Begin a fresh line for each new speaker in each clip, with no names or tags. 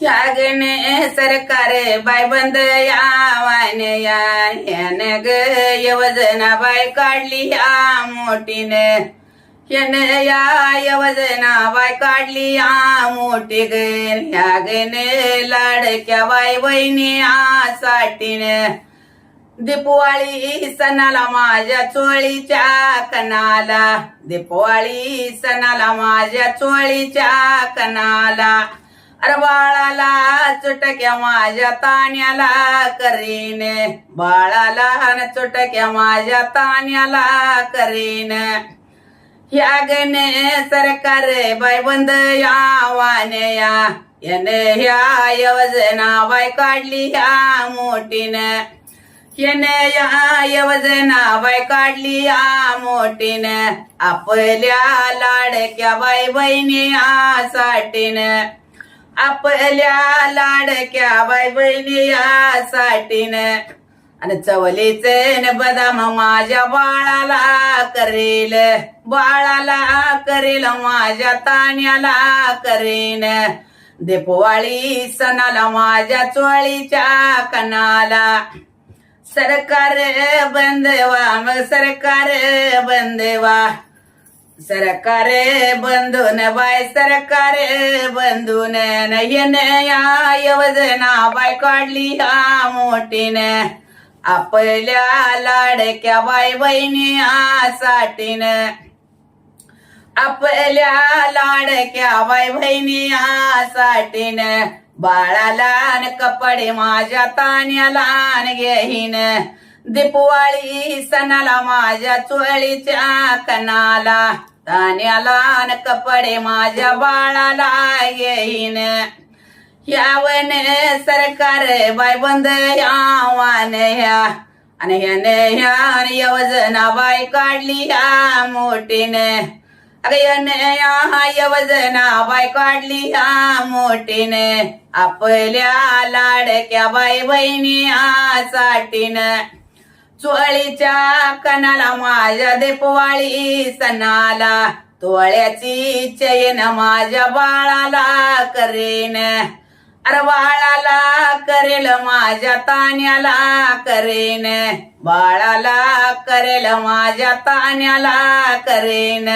यागने सरकार बाय बंद यावाने या ह्याने ग योजना बाय काढली या मोठीने ह्याने या योजना बाय काढली या मोठी ग ह्यागने लाडक्या बाय बहिणी साठीने दीपवाळी सणाला माझ्या चोळीच्या कणाला दीपवाळी सणाला माझ्या चोळीच्या कणाला अरे बाळाला चुटक्या माझ्या तान्याला करीन बाळाला न चुटक्या माझ्या तान्याला करीन ह्यागने सरकार बाय बंद यावाने या याने ह्या योजना बाय काढली ह्या मोठीने याने या योजना बाय काढली या मोठीने आपल्या लाडक्या बाय बहिणी साठीने आपल्या लाडक्या बाय बहिणी साठीने आणि चवलीचे न बदाम माझ्या बाळाला करेल बाळाला करेल माझ्या तान्याला करेन दीपवाळी सणाला माझ्या चोळीच्या कणाला सरकार बंदवा मग सरकार बंदवा सरकार बंधून बाय सरकार बंधून येणे या योजना बाय काढली या मोठीने आपल्या लाडक्या बाय बहिणी साठीने आपल्या लाडक्या बाय बहिणी साठीने बाळाला न कपडे माझ्या तान्याला घेईन दीपवाळी सणाला माझ्या चोळीच्या कणाला तान्याला न कपडे माझ्या बाळाला येईन यावने सरकार बाय बंद यावान ह्या आणि ह्याने ह्या योजना बाय काढली ह्या मोठीने अगं याने ह्या योजना बाय काढली ह्या मोठीने आपल्या लाडक्या बाय बहिणी साठीने चोळीच्या कणाला माझ्या दीपवाळी सणाला तोळ्याची चैन माझ्या बाळाला करेन अरे बाळाला करेल माझ्या तान्याला करेन बाळाला करेल माझ्या तान्याला करेन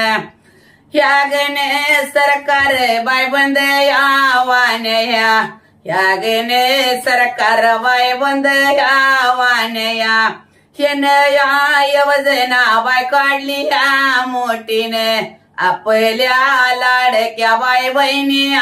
ह्यागने सरकार बाय बंद यावाने ह्यागने सरकार बाय बंद यावाने या योजना बाय काढली ह्या मोठीने आपल्या लाडक्या बाय बहिणी